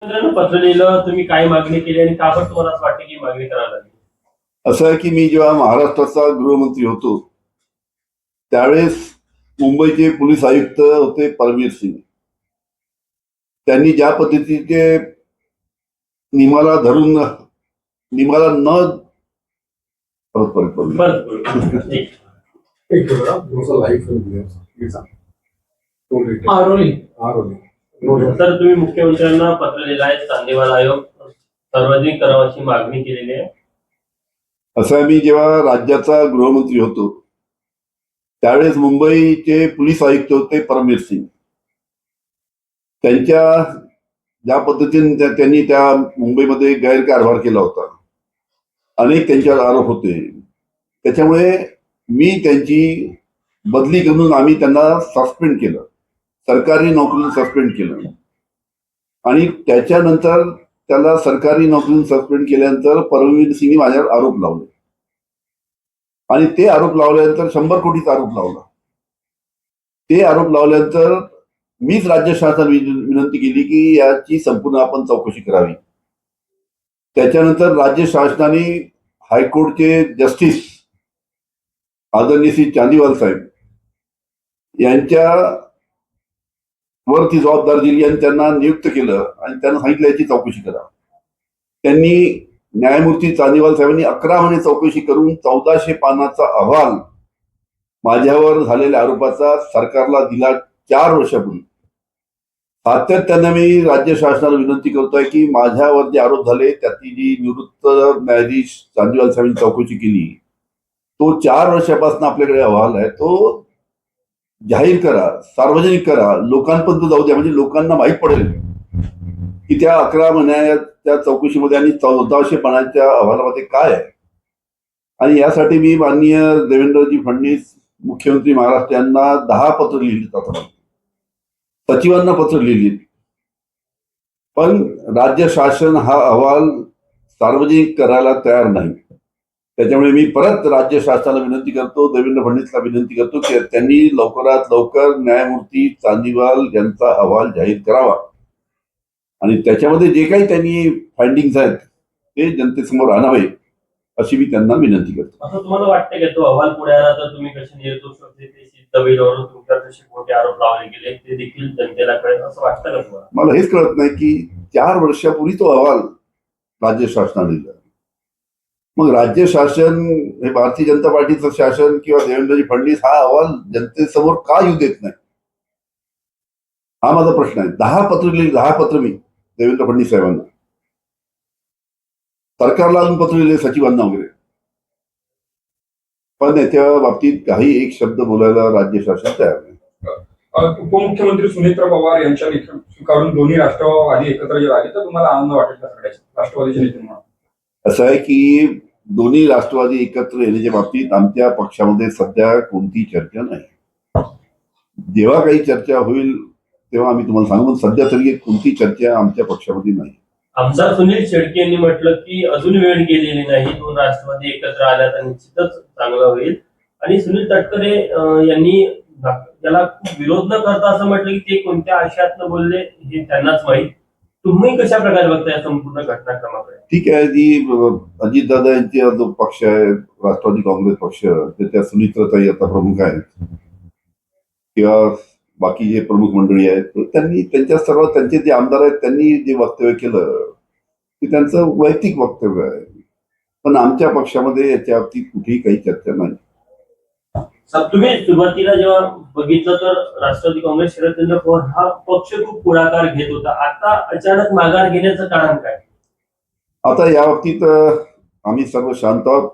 मित्रांनो, पत्र लिहिलं, तुम्ही काय मागणी केली आणि का बरं तुम्हाला असं वाटतं की मागणी करावी लागली? असं आहे की मी जेव्हा महाराष्ट्राचा गृहमंत्री होतो त्यावेळेस मुंबईचे पोलीस आयुक्त होते परमवीर सिंग. त्यांनी ज्या पद्धतीचे नियमाला धरून नियमाला न परत परत परत परत बोलू. ठीक. तर तुम्ही मुख्यमंत्र्यांना पत्र लिहिलं आहे, चांदीवाल आयोग सार्वजनिक करावा अशी मागणी केलेली आहे. असं आहे, मी जेव्हा राज्याचा गृहमंत्री होतो त्यावेळेस मुंबईचे पोलीस आयुक्त होते परमवीर सिंग. त्यांच्या ज्या पद्धतीने त्यांनी त्या मुंबईमध्ये गैरकारभार केला होता, अनेक त्यांच्यावर आरोप होते, त्याच्यामुळे मी त्यांची बदली करून आम्ही त्यांना सस्पेंड केलं, सरकारी नोकरीतून सस्पेंड केलं. आणि त्याच्यानंतर त्याला सरकारी नोकरीतून सस्पेंड केल्यानंतर परमवीर सिंग माझ्यावर आरोप लावले आणि ते आरोप लावल्यानंतर 100 कोटीचा आरोप लावला. ते आरोप लावल्यानंतर मीच राज्य शासनाला विनंती केली की याची संपूर्ण आपण चौकशी करावी. त्याच्यानंतर राज्य शासनाने हायकोर्टचे जस्टिस आदरणीय श्री चांदीवाल साहेब यांच्या वरती जबाबदार दिली आणि त्यांना नियुक्त केलं आणि त्यांना सांगितलं याची चौकशी करा. त्यांनी न्यायमूर्ती चांदीवाल साहेबांनी 11 महिने चौकशी करून 1400 पानाचा अहवाल माझ्यावर झालेल्या आरोपाचा सरकारला दिला 4 वर्षापूर्वी. सातत्याने मी राज्य शासनाला विनंती करतोय की माझ्यावर जे आरोप झाले त्याची जी निवृत्त न्यायाधीश चांदीवाल साहेबांनी चौकशी केली, तो 4 वर्षापासून आपल्याकडे अहवाल आहे, तो जाहीर करा, सार्वजनिक करा, लोकांपर्यंत जाऊ द्या, म्हणजे लोकांना माहीत पडेल की त्या 11 महिन्याच्या चौकशीमध्ये आणि 1400 पानाच्या अहवालामध्ये काय आहे. आणि यासाठी मी माननीय देवेंद्रजी फडणवीस मुख्यमंत्री महाराष्ट्र यांना 10 पत्र लिहिली, सचिवांना पत्र लिहिली, पण राज्य शासन हा अहवाल सार्वजनिक करायला तयार नाही. त्याच्यामुळे मी परत राज्य शासनाला विनंती करतो, देवेंद्र फडणवीसला विनंती करतो की त्यांनी लवकरात लवकर न्यायमूर्ती चांदीवाल यांचा अहवाल जाहीर करावा आणि त्याच्यामध्ये जे काही त्यांनी फाइंडिंग्स आहेत ते जनतेसमोर आणावे अशी मी त्यांना विनंती करतो. असं तुम्हाला वाटतं की तो अहवाल पुढे आला तर तुम्ही कसे निर्दोष होते ते सिद्ध होईल, तुमच्यावर कसे मोठे आरोप लावले गेले ते देखील जनतेला कळेल, असं वाटतं का तुम्हाला? मला हेच कळत नाही की 4 वर्षापूर्वी तो अहवाल राज्य शासनाने दिला. मग राज्य शासन हे भारतीय जनता पार्टीचं शासन किंवा देवेंद्रजी फडणवीस हा अहवाल जनतेसमोर का येऊ देत नाही, हा माझा प्रश्न आहे. 10 पत्र लिहिली, 10 पत्र मी देवेंद्र फडणवीस साहेबांना, सरकारला अजून पत्र लिहिले, सचिवांना वगैरे, पण याच्या बाबतीत काही एक शब्द बोलायला राज्य शासन तयार नाही. उपमुख्यमंत्री सुनेत्रा पवार यांच्या लेखन स्वीकारून दोन्ही राष्ट्रवादी एकत्र जे आले तर तुम्हाला आनंद वाटेल का सगळ्याचा राष्ट्रवादीचे नेते म्हणून? असं आहे की दोन्ही राष्ट्रवादी एकत्र येण्याच्या बाबतीत आमच्या पक्षामध्ये सध्या कोणती चर्चा नाही. जेव्हा काही चर्चा होईल तेव्हा आम्ही तुम्हाला सांगू, पण सध्या तरी कोणती चर्चा आमच्या पक्षामध्ये नाही. आमदार सुनील शेळके यांनी म्हटलं की अजून वेळ गेलेली नाही, 2 राष्ट्रवादी एकत्र आल्या तर निश्चितच चांगलं होईल. आणि सुनील तटकरे यांनी त्याला खूप विरोध न करता असं म्हटलं की ते कोणत्या आशयातनं बोलले हे त्यांनाच माहीत. तुम्ही कशा प्रकारे बघताय या संपूर्ण घटनाक्रमाकडे? ठीक आहे, जी अजितदादा यांचा जो पक्ष आहे राष्ट्रवादी काँग्रेस पक्ष, त्या सुनीत्रताई आता प्रमुख आहेत किंवा बाकी जे प्रमुख मंडळी आहेत, त्यांनी त्यांच्या सर्व त्यांचे जे आमदार आहेत त्यांनी जे वक्तव्य केलं ते त्यांचं वैयक्तिक वक्तव्य आहे, पण आमच्या पक्षामध्ये याच्या बाबतीत कुठेही काही चर्चा नाही. तुम्ही सुरुवातीला जेव्हा बघितलं तर राष्ट्रवादी काँग्रेस शरदचंद्र पवार हा पक्ष खूप पुढाकार घेत होता, आता अचानक माघार घेण्याचं कारण काय? आता या बाबतीत आम्ही सर्व शांत आहोत.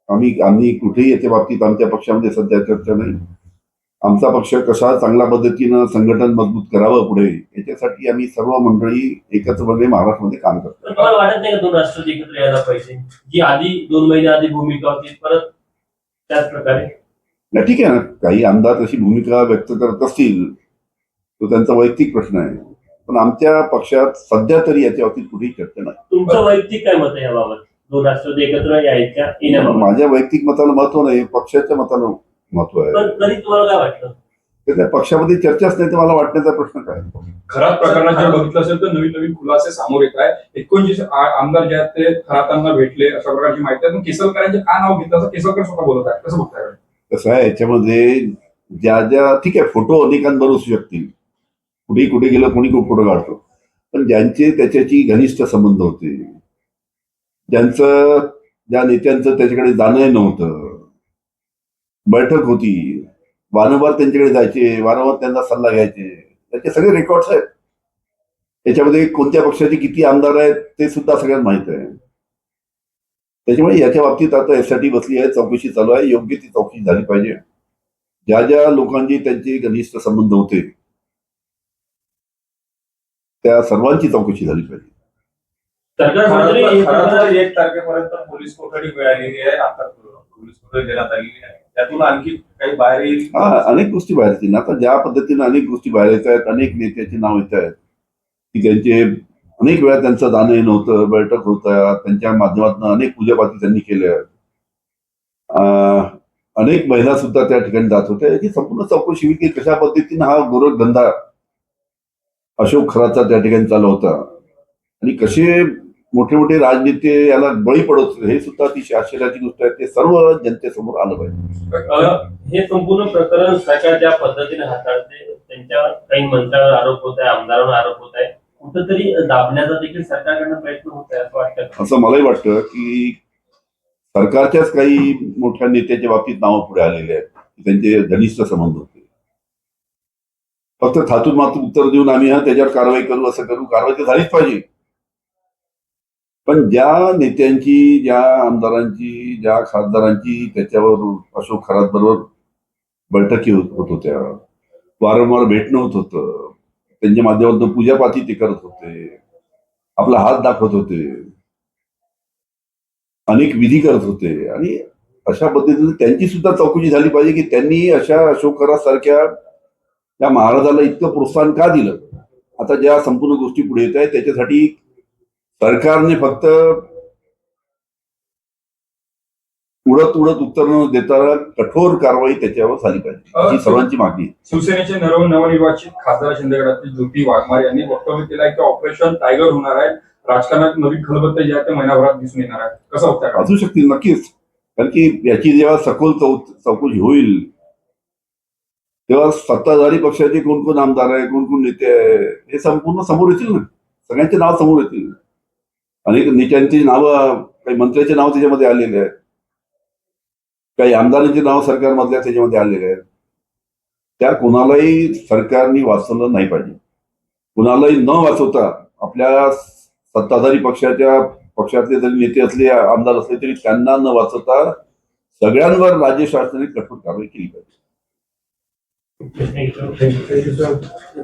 आम्ही कुठेही याच्या बाबतीत आमच्या पक्षामध्ये सध्या चर्चा नाही. आमचा पक्ष कशा चांगल्या पद्धतीनं संघटन मजबूत करावं पुढे याच्यासाठी आम्ही सर्व मंडळी एकत्रपणे महाराष्ट्रामध्ये काम करतो. तुम्हाला वाटत नाही का 2 राष्ट्रवादी एकत्र यायला पाहिजे, जी आधी 2 महिने आधी भूमिका होती परत त्याच प्रकारे? नाही, ठीक आहे ना, काही आमदार तशी भूमिका व्यक्त करत असतील तो त्यांचा वैयक्तिक प्रश्न आहे, पण आमच्या पक्षात सध्या तरी याच्या बाबतीत कुठेही चर्चा नाही. तुमचं वैयक्तिक काय मत आहे याबाबत, 2 राष्ट्रवादी एकत्र यायच्या येण्याबाबत? माझ्या वैयक्तिक मताला महत्व नाही, पक्षाच्या मताला महत्व आहे. पण तरी तुम्हाला काय वाटतं? तर त्या पक्षामध्ये चर्चाच नाही तर मला वाटण्याचा प्रश्न काय. खरात प्रकरणात जर बघितलं असेल तर नवीन नवीन खुलासे समोर येत आहे. 29 आमदार जे आहेत ते खरातांना भेटले अशा प्रकारची माहिती आहे. पण केसरकरांचे का नाव घेतलं असं केसरकर स्वतः बोलत आहे. कसं बघताय? कसं आहे याच्यामध्ये ज्या ठीक आहे फोटो अनेकांबरोबर असू शकतील, कुठे कुठे गेलं कोणी फोटो काढतो, पण ज्यांचे त्याच्याशी घनिष्ठ संबंध होते, ज्यांचं ज्या नेत्यांचं त्याच्याकडे जाणं नव्हतं, बैठक होती, वारंवार त्यांच्याकडे जायचे, वारंवार त्यांना सल्ला घ्यायचे, त्याचे सगळे रेकॉर्ड्स आहेत. याच्यामध्ये कोणत्या पक्षाचे किती आमदार आहेत ते सुद्धा सगळ्यांना माहित आहे. त्याच्यामुळे याच्या बाबतीत आता एसआयटी बसली आहे, चौकशी चालू आहे. योग्य ती चौकशी झाली पाहिजे. ज्या ज्या लोकांची त्यांचे घनिष्ठ संबंध होते त्या सर्वांची चौकशी झाली पाहिजे. सरकार मंत्री खरंतर 1 तारखेपर्यंत पोलीस कोठडी मिळालेली आहे. आता पोलीस कोठडी देण्यात आलेली आहे. त्यातून आणखी काही बाहेर येईल. अनेक गोष्टी बाहेर येतील. आता ज्या पद्धतीने अनेक गोष्टी बाहेर येत आहेत, अनेक नेत्याची नाव येत आहेत की त्यांचे अनेक वेळा त्यांचं जाणं येणं होतं, बैठक होत्या, त्यांच्या माध्यमातून अनेक पूजापाती त्यांनी केल्या. अनेक महिला सुद्धा त्या ठिकाणी जात होत्या. याची संपूर्ण चौकशी होईल की कशा पद्धतीने हा गोरखधंदा अशोक खराचा त्या ठिकाणी चालू होता आणि कसे मोठे मोठे राजनेते याला बळी पडत होते, हे सुद्धा अतिशय आश्चर्याची गोष्ट आहे. ते सर्व जनतेसमोर आलं पाहिजे. हे संपूर्ण प्रकरण सरकार ज्या पद्धतीने हाताळते, त्यांच्या काही मंत्र्यांवर आरोप होत आहे, आमदारांवर आरोप होत आहे, कुठंतरी दाबण्याचा देखील सरकारकडनं प्रयत्न होत आहे असं वाटतं. असं मलाही वाटतं की सरकारच्याच काही मोठ्या नेत्याच्या बाबतीत नावं पुढे आलेले आहेत, त्यांचे घनिष्ठ संबंध होते. फक्त थातून मातून उत्तर देऊन आम्ही त्याच्यावर कारवाई करू असं करू, कारवाई तर झालीच पाहिजे. पण ज्या नेत्यांची, ज्या आमदारांची, ज्या खासदारांची त्याच्यावर अशोक खरात बरोबर बैठकी होत होत्या, वारंवार भेटणं होत होतं, त्यांच्या माध्यमातून पूजापाती ते करत होते, आपला हात दाखवत होते, अनेक विधी करत होते आणि अशा पद्धतीने त्यांची सुद्धा चौकशी झाली पाहिजे की त्यांनी अशा अशोक खरात सारख्या त्या महाराजाला इतकं प्रोत्साहन का दिलं. आता ज्या संपूर्ण गोष्टी पुढे येत आहेत त्याच्यासाठी सरकारने फक्त उडत उत्तर न देता कठोर कारवाई त्याच्यावर झाली पाहिजे, ही सर्वांची मागणी आहे. शिवसेनेचे नवनिर्वाचित खासदार शिंदे गटातील ज्योती वाघमारे यांनी वक्तव्य केलं आहे की ऑपरेशन टायगर होणार आहे. राजकारणात नवीन खलबत्ते जे आहे ते महिनाभरात दिसून येणार आहे. कसं होतं? असू शकतील नक्कीच, कारण की याची जेव्हा सखोल चौकशी होईल तेव्हा सत्ताधारी पक्षाचे कोण कोण आमदार आहे, कोण कोण नेते आहे हे संपूर्ण समोर येतील ना. सगळ्यांचे नाव समोर येतील. अनेक नेत्यांची नावं, काही मंत्र्याचे नाव त्याच्यामध्ये आलेले आहेत, काही आमदारांचे नाव सरकारमधल्या त्याच्यामध्ये आलेले आहेत. त्या कोणालाही सरकारने वाचवलं नाही पाहिजे. कुणालाही न वाचवता आपल्या सत्ताधारी पक्षातले जरी नेते असले, आमदार असले तरी त्यांना न वाचवता सगळ्यांवर राज्य शासनाने कठोर कारवाई केली पाहिजे. Thank you.